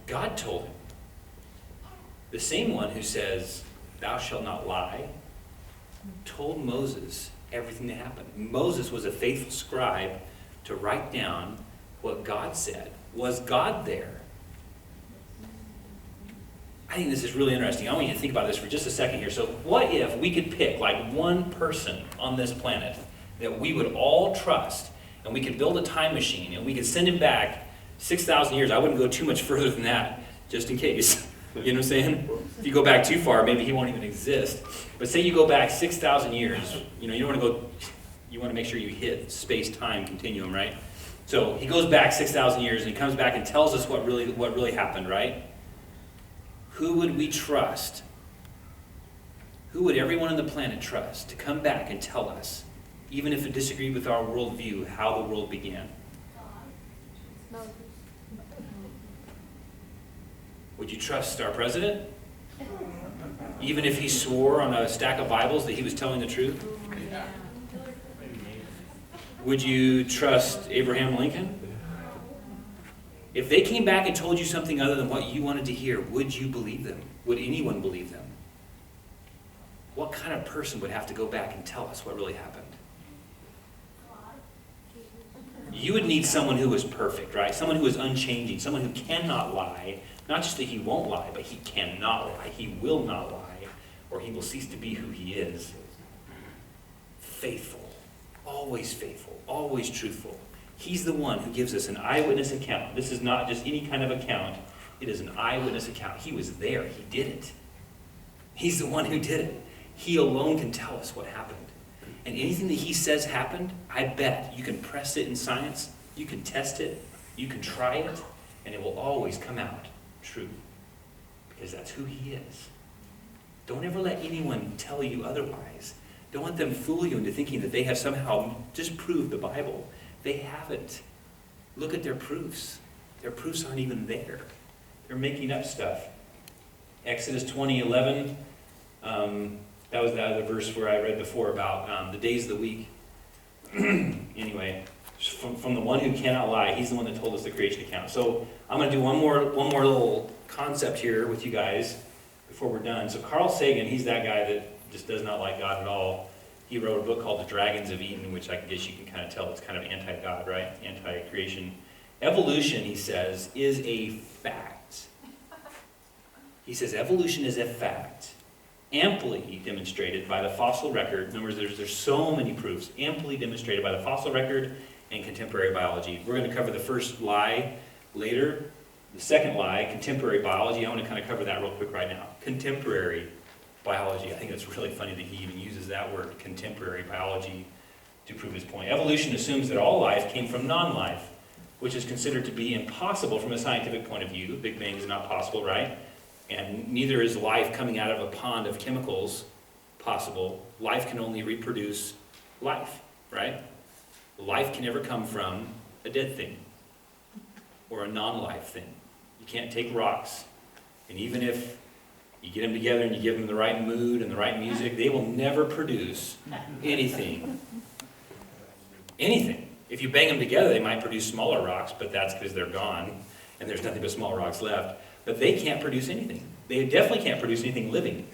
God told him. The same one who says, thou shalt not lie, told Moses everything that happened. Moses was a faithful scribe to write down what God said. Was God there? I think this is really interesting. I want you to think about this for just a second here. So what if we could pick like one person on this planet that we would all trust, and we could build a time machine, and we could send him back 6,000 years. I wouldn't go too much further than that, just in case. You know what I'm saying? If you go back too far, maybe he won't even exist. But say you go back 6,000 years, you don't want to go, you want to make sure you hit space-time continuum, right? So he goes back 6,000 years, and he comes back and tells us what really happened, right? Who would we trust? Who would everyone on the planet trust to come back and tell us, even if it disagreed with our worldview, how the world began? Would you trust our president? Even if he swore on a stack of Bibles that he was telling the truth? Would you trust Abraham Lincoln? If they came back and told you something other than what you wanted to hear, would you believe them? Would anyone believe them? What kind of person would have to go back and tell us what really happened? You would need someone who was perfect, right? Someone who is unchanging, someone who cannot lie. Not just that he won't lie, but he cannot lie. He will not lie, or he will cease to be who he is. Faithful, always truthful. He's the one who gives us an eyewitness account. This is not just any kind of account. It is an eyewitness account. He was there. He did it. He's the one who did it. He alone can tell us what happened. And anything that he says happened, I bet you can press it in science, you can test it, you can try it, and it will always come out true. Because that's who he is. Don't ever let anyone tell you otherwise. Don't let them fool you into thinking that they have somehow disproved the Bible. They haven't. Look at their proofs. Their proofs aren't even there. They're making up stuff. Exodus 20:11. That was the other verse where I read before about the days of the week. Anyway, from the one who cannot lie, he's the one that told us the creation account. So I'm going to do one more little concept here with you guys before we're done. So Carl Sagan, he's that guy that just does not like God at all. He wrote a book called The Dragons of Eden, which I guess you can kind of tell it's kind of anti-God, right? Anti-creation. Evolution, he says, is a fact. He says evolution is a fact, amply demonstrated by the fossil record. In other words, there's so many proofs, amply demonstrated by the fossil record and contemporary biology. We're going to cover the first lie later. The second lie, contemporary biology, I want to kind of cover that real quick right now. Contemporary biology. I think it's really funny that he even uses that word, contemporary biology, to prove his point. Evolution assumes that all life came from non-life, which is considered to be impossible from a scientific point of view. Big Bang is not possible, right? And neither is life coming out of a pond of chemicals possible. Life can only reproduce life, right? Life can never come from a dead thing or a non-life thing. You can't take rocks, and even if you get them together and you give them the right mood and the right music, they will never produce anything. Anything. If you bang them together, they might produce smaller rocks, but that's because they're gone and there's nothing but small rocks left. But they can't produce anything. They definitely can't produce anything living.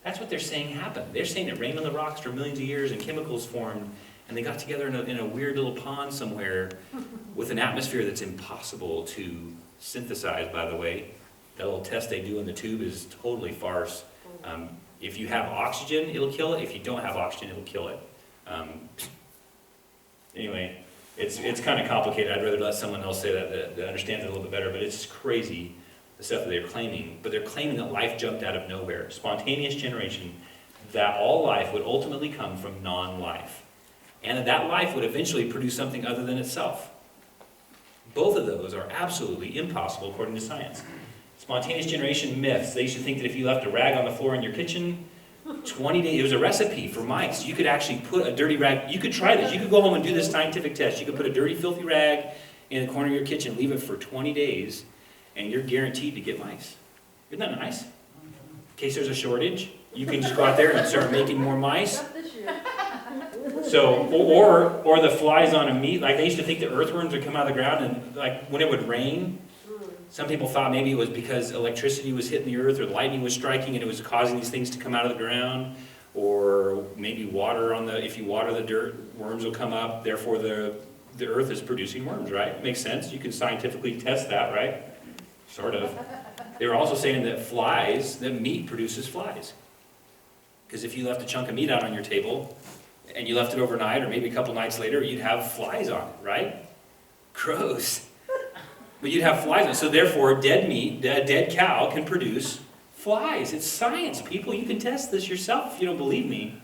That's what they're saying happened. They're saying it rained on the rocks for millions of years and chemicals formed, and they got together in a weird little pond somewhere with an atmosphere that's impossible to synthesize, by the way. That little test they do in the tube is totally farce. If you have oxygen, it'll kill it. If you don't have oxygen, it'll kill it. Anyway, it's kind of complicated. I'd rather let someone else say that understands it a little bit better, but it's crazy, the stuff that they're claiming. But they're claiming that life jumped out of nowhere. Spontaneous generation, that all life would ultimately come from non-life. And that life would eventually produce something other than itself. Both of those are absolutely impossible according to science. Spontaneous generation myths. They used to think that if you left a rag on the floor in your kitchen, 20 days, it was a recipe for mice. You could actually put a dirty rag, you could try this. You could go home and do this scientific test. You could put a dirty, filthy rag in the corner of your kitchen, leave it for 20 days, and you're guaranteed to get mice. Isn't that nice? In case there's a shortage, you can just go out there and start making more mice. So, or the flies on a meat. Like they used to think that earthworms would come out of the ground, and like when it would rain, Some people thought maybe it was because electricity was hitting the earth or lightning was striking and it was causing these things to come out of the ground, or maybe water if you water the dirt, worms will come up, therefore the earth is producing worms, right? Makes sense. You can scientifically test that, right? Sort of. They were also saying that meat produces flies. Because if you left a chunk of meat out on your table and you left it overnight or maybe a couple nights later, you'd have flies on it, right? Gross. But you'd have flies on it. So therefore, dead meat, a dead cow can produce flies. It's science, people. You can test this yourself if you don't believe me.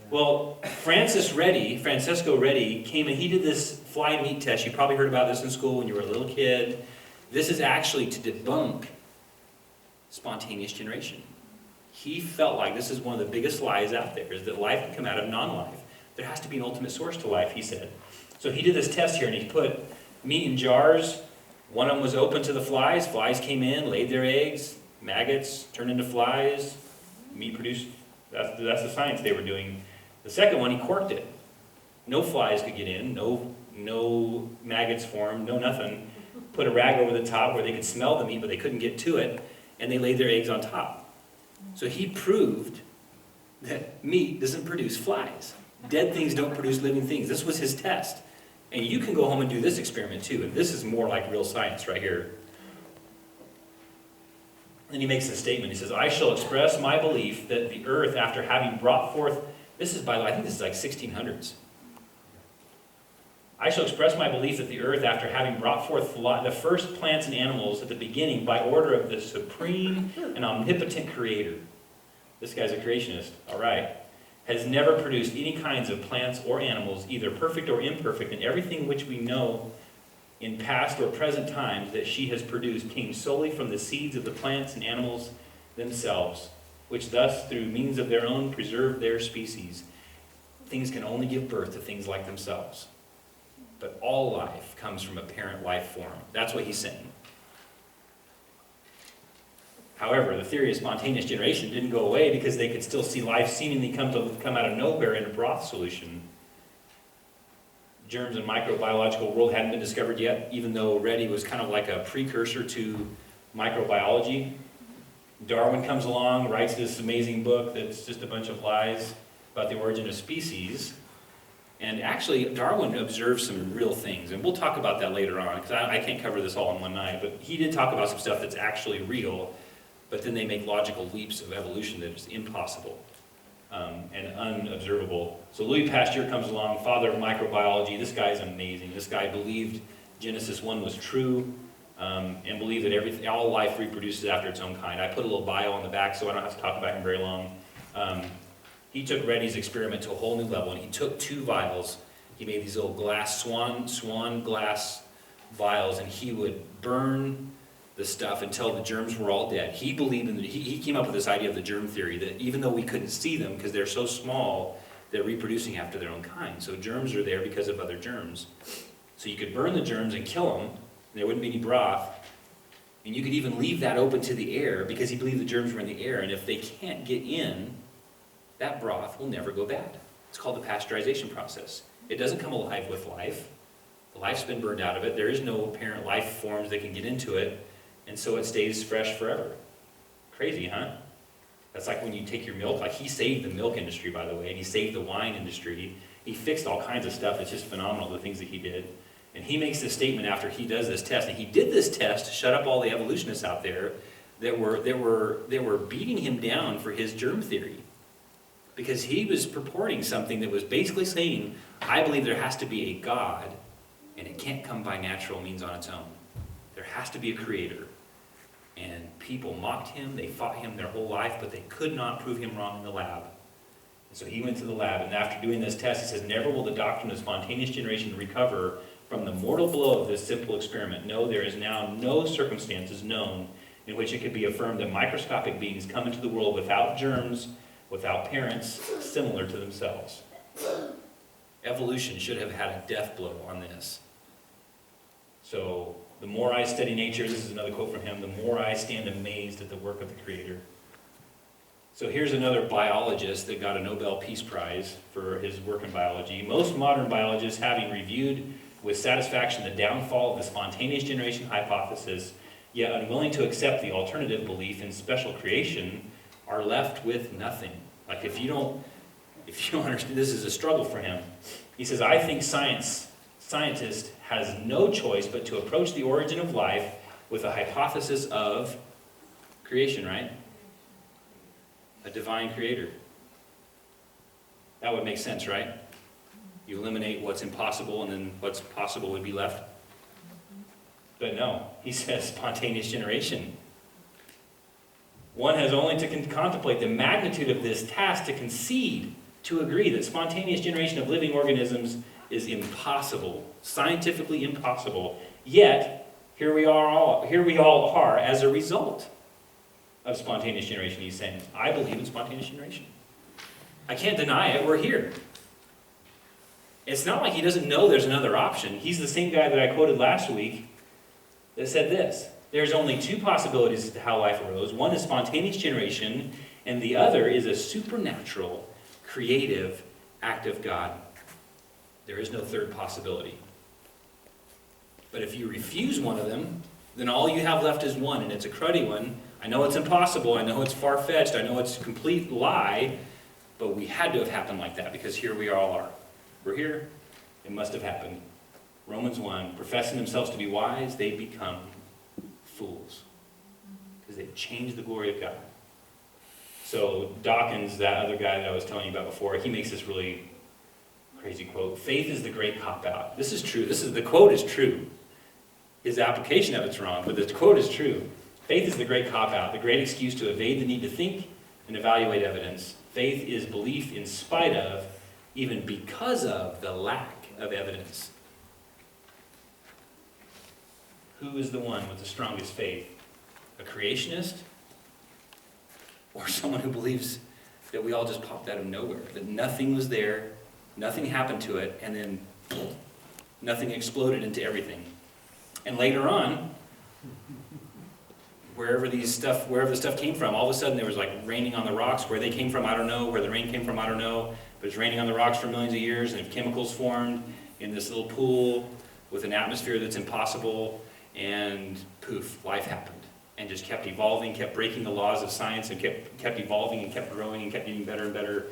Well, Francisco Redi came and he did this fly meat test. You probably heard about this in school when you were a little kid. This is actually to debunk spontaneous generation. He felt like this is one of the biggest lies out there, is that life can come out of non-life. There has to be an ultimate source to life, he said. So he did this test here, and he put meat in jars. One of them was open to the flies. Flies came in, laid their eggs. Maggots turned into flies. Meat produced. That's the science they were doing. The second one, he corked it. No flies could get in. No maggots formed. No nothing. Put a rag over the top where they could smell the meat, but they couldn't get to it. And they laid their eggs on top. So he proved that meat doesn't produce flies. Dead things don't produce living things. This was his test. And you can go home and do this experiment too. And this is more like real science right here. And he makes a statement. He says, I shall express my belief that the earth, after having brought forth, this is by the way, I think this is like 1600s. I shall express my belief that the earth, after having brought forth the first plants and animals at the beginning by order of the supreme and omnipotent creator. This guy's a creationist, all right. Has never produced any kinds of plants or animals, either perfect or imperfect, and everything which we know in past or present times that she has produced came solely from the seeds of the plants and animals themselves, which thus, through means of their own, preserve their species. Things can only give birth to things like themselves. But all life comes from a parent life form. That's what he's saying. However, the theory of spontaneous generation didn't go away because they could still see life seemingly come out of nowhere in a broth solution. Germs and microbiological world hadn't been discovered yet, even though Redi was kind of like a precursor to microbiology. Darwin comes along, writes this amazing book that's just a bunch of lies about the origin of species. And actually, Darwin observed some real things, and we'll talk about that later on, because I can't cover this all in one night, but he did talk about some stuff that's actually real, but then they make logical leaps of evolution that is impossible and unobservable. So Louis Pasteur comes along, father of microbiology. This guy's amazing. This guy believed Genesis 1 was true, and believed that all life reproduces after its own kind. I put a little bio on the back so I don't have to talk about him very long. He took Redi's experiment to a whole new level, and he took 2 vials. He made these little glass, swan glass vials, and he would burn the stuff until the germs were all dead. He believed in he came up with this idea of the germ theory, that even though we couldn't see them because they're so small, they're reproducing after their own kind. So germs are there because of other germs. So you could burn the germs and kill them, and there wouldn't be any broth. And you could even leave that open to the air because he believed the germs were in the air, and if they can't get in, that broth will never go bad. It's called the pasteurization process. It doesn't come alive with life. The life's been burned out of it. There is no apparent life forms that can get into it, and so it stays fresh forever. Crazy, huh? That's like when you take your milk. Like, he saved the milk industry, by the way, and he saved the wine industry. He fixed all kinds of stuff. It's just phenomenal, the things that he did. And he makes this statement after he does this test. And he did this test to shut up all the evolutionists out there that were beating him down for his germ theory. Because he was purporting something that was basically saying, I believe there has to be a God, and it can't come by natural means on its own. There has to be a creator. And people mocked him, they fought him their whole life, but they could not prove him wrong in the lab. And so he went to the lab, and after doing this test, he says, never will the doctrine of spontaneous generation recover from the mortal blow of this simple experiment. No, there is now no circumstances known in which it could be affirmed that microscopic beings come into the world without germs, without parents, similar to themselves. Evolution should have had a death blow on this. So, the more I study nature, this is another quote from him, the more I stand amazed at the work of the Creator. So here's another biologist that got a Nobel Peace Prize for his work in biology. Most modern biologists, having reviewed with satisfaction the downfall of the spontaneous generation hypothesis, yet unwilling to accept the alternative belief in special creation, are left with nothing. Like if you don't understand, this is a struggle for him. He says, I think scientist has no choice but to approach the origin of life with a hypothesis of creation, right? A divine creator. That would make sense, right? You eliminate what's impossible and then what's possible would be left. But no, he says spontaneous generation. One has only to contemplate the magnitude of this task to concede, to agree that spontaneous generation of living organisms is impossible, scientifically impossible. Yet, here we all are as a result of spontaneous generation. He's saying, I believe in spontaneous generation. I can't deny it, we're here. It's not like he doesn't know there's another option. He's the same guy that I quoted last week that said this: there's only two possibilities as to how life arose. One is spontaneous generation, and the other is a supernatural, creative act of God. There is no third possibility. But if you refuse one of them, then all you have left is one, and it's a cruddy one. I know it's impossible, I know it's far-fetched, I know it's a complete lie, but we had to have happened like that, because here we all are. We're here, it must have happened. Romans 1, professing themselves to be wise, they become fools, because they've changed the glory of God. So Dawkins, that other guy that I was telling you about before, he makes this really crazy quote: faith is the great cop-out. This is true. The quote is true. His application of it's wrong, but the quote is true. Faith is the great cop-out, the great excuse to evade the need to think and evaluate evidence. Faith is belief in spite of, even because of, the lack of evidence. Who is the one with the strongest faith? A creationist? Or someone who believes that we all just popped out of nowhere, that nothing was there, nothing happened to it, and then nothing exploded into everything. And later on, wherever the stuff came from, all of a sudden there was like raining on the rocks. Where they came from, I don't know. Where the rain came from, I don't know. But it's raining on the rocks for millions of years, and if chemicals formed in this little pool with an atmosphere that's impossible, and poof, life happened. And just kept evolving, kept breaking the laws of science, and kept evolving and kept growing and kept getting better and better.